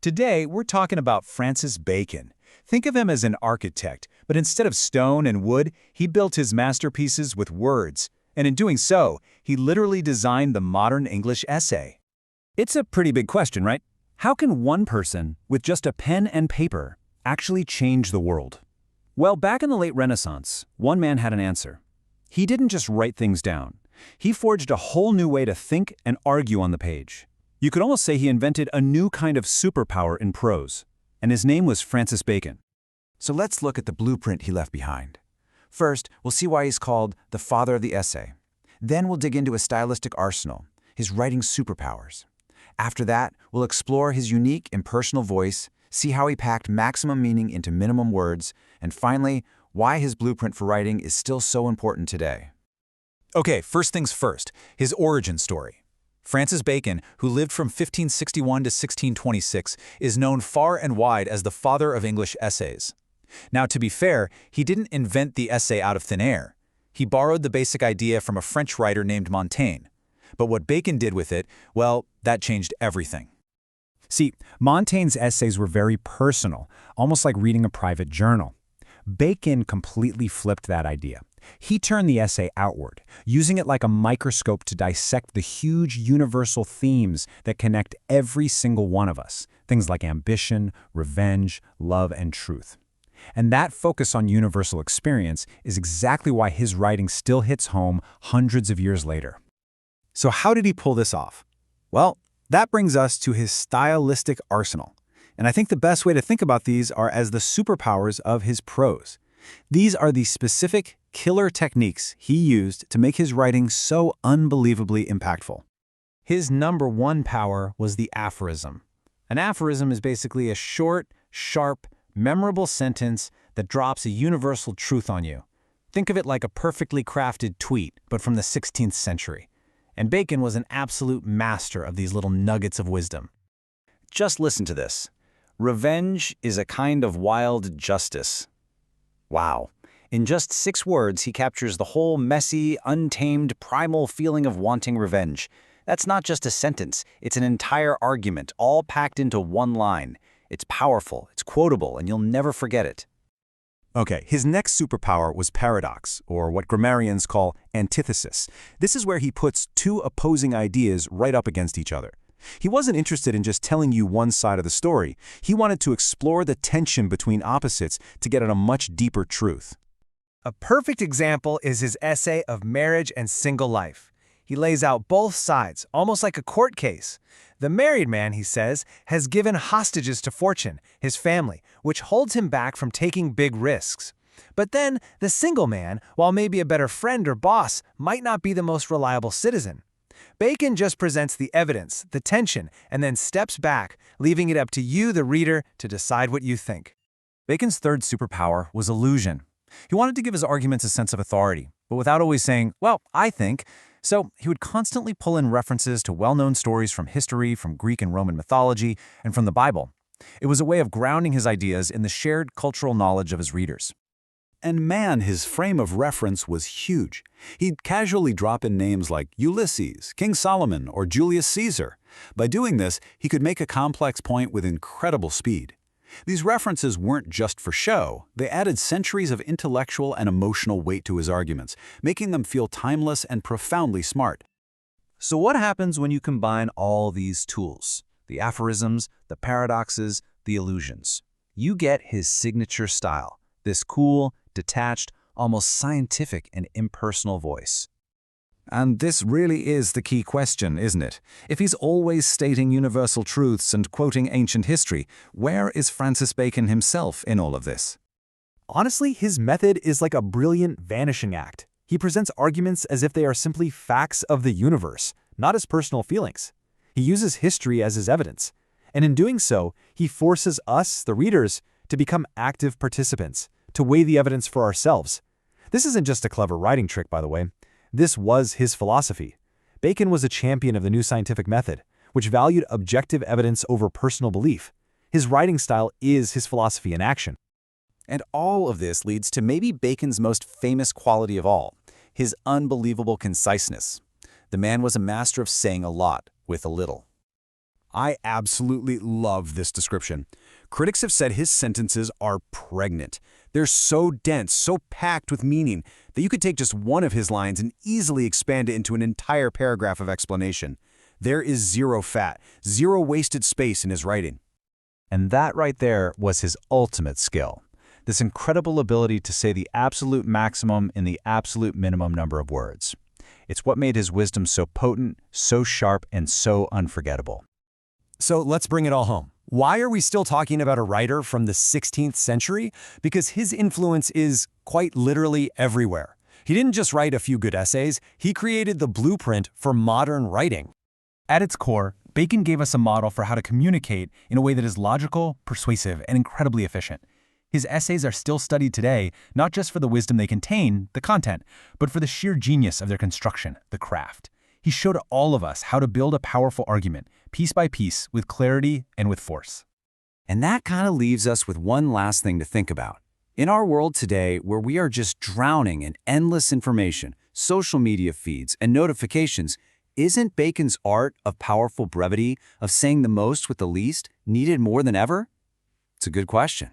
Today, we're talking about Francis Bacon. Think of him as an architect, but instead of stone and wood, he built his masterpieces with words. And in doing so, he literally designed the modern English essay. It's a pretty big question, right? How can one person, with just a pen and paper, actually change the world? Well, back in the late Renaissance, one man had an answer. He didn't just write things down. He forged a whole new way to think and argue on the page. You could almost say he invented a new kind of superpower in prose, and his name was Francis Bacon. So let's look at the blueprint he left behind. First, we'll see why he's called the father of the essay. Then we'll dig into his stylistic arsenal, his writing superpowers. After that, we'll explore his unique, impersonal voice, see how he packed maximum meaning into minimum words, and finally, why his blueprint for writing is still so important today. Okay, first things first, his origin story. Francis Bacon, who lived from 1561 to 1626, is known far and wide as the father of English essays. Now, to be fair, he didn't invent the essay out of thin air. He borrowed the basic idea from a French writer named Montaigne. But what Bacon did with it, well, that changed everything. See, Montaigne's essays were very personal, almost like reading a private journal. Bacon completely flipped that idea. He turned the essay outward, using it like a microscope to dissect the huge universal themes that connect every single one of us, things like ambition, revenge, love, and truth. And that focus on universal experience is exactly why his writing still hits home hundreds of years later. So how did he pull this off? Well, that brings us to his stylistic arsenal. And I think the best way to think about these are as the superpowers of his prose. These are the specific, killer techniques he used to make his writing so unbelievably impactful. His number one power was the aphorism. An aphorism is basically a short, sharp, memorable sentence that drops a universal truth on you. Think of it like a perfectly crafted tweet, but from the 16th century. And Bacon was an absolute master of these little nuggets of wisdom. Just listen to this. Revenge is a kind of wild justice. Wow. In just 6 words, he captures the whole messy, untamed, primal feeling of wanting revenge. That's not just a sentence, it's an entire argument, all packed into one line. It's powerful, it's quotable, and you'll never forget it. Okay, his next superpower was paradox, or what grammarians call antithesis. This is where he puts 2 opposing ideas right up against each other. He wasn't interested in just telling you one side of the story. He wanted to explore the tension between opposites to get at a much deeper truth. A perfect example is his essay of marriage and single life. He lays out both sides, almost like a court case. The married man, he says, has given hostages to fortune, his family, which holds him back from taking big risks. But then, the single man, while maybe a better friend or boss, might not be the most reliable citizen. Bacon just presents the evidence, the tension, and then steps back, leaving it up to you, the reader, to decide what you think. Bacon's third superpower was illusion. He wanted to give his arguments a sense of authority, but without always saying, well, I think. So he would constantly pull in references to well-known stories from history, from Greek and Roman mythology, and from the Bible. It was a way of grounding his ideas in the shared cultural knowledge of his readers. And man, his frame of reference was huge. He'd casually drop in names like Ulysses, King Solomon, or Julius Caesar. By doing this, he could make a complex point with incredible speed. These references weren't just for show. They added centuries of intellectual and emotional weight to his arguments, making them feel timeless and profoundly smart. So what happens when you combine all these tools? The aphorisms, the paradoxes, the illusions. You get his signature style, this cool, detached, almost scientific and impersonal voice. And this really is the key question, isn't it? If he's always stating universal truths and quoting ancient history, where is Francis Bacon himself in all of this? Honestly, his method is like a brilliant vanishing act. He presents arguments as if they are simply facts of the universe, not his personal feelings. He uses history as his evidence. And in doing so, he forces us, the readers, to become active participants, to weigh the evidence for ourselves. This isn't just a clever writing trick, by the way. This was his philosophy. Bacon was a champion of the new scientific method, which valued objective evidence over personal belief. His writing style is his philosophy in action. And all of this leads to maybe Bacon's most famous quality of all, his unbelievable conciseness. The man was a master of saying a lot with a little. I absolutely love this description. Critics have said his sentences are pregnant. They're so dense, so packed with meaning, that you could take just one of his lines and easily expand it into an entire paragraph of explanation. There is zero fat, zero wasted space in his writing. And that right there was his ultimate skill. This incredible ability to say the absolute maximum in the absolute minimum number of words. It's what made his wisdom so potent, so sharp, and so unforgettable. So let's bring it all home. Why are we still talking about a writer from the 16th century? Because his influence is quite literally everywhere. He didn't just write a few good essays, he created the blueprint for modern writing. At its core, Bacon gave us a model for how to communicate in a way that is logical, persuasive, and incredibly efficient. His essays are still studied today, not just for the wisdom they contain, the content, but for the sheer genius of their construction, the craft. He showed all of us how to build a powerful argument, piece by piece, with clarity and with force. And that kind of leaves us with one last thing to think about. In our world today, where we are just drowning in endless information, social media feeds, and notifications, isn't Bacon's art of powerful brevity, of saying the most with the least, needed more than ever? It's a good question.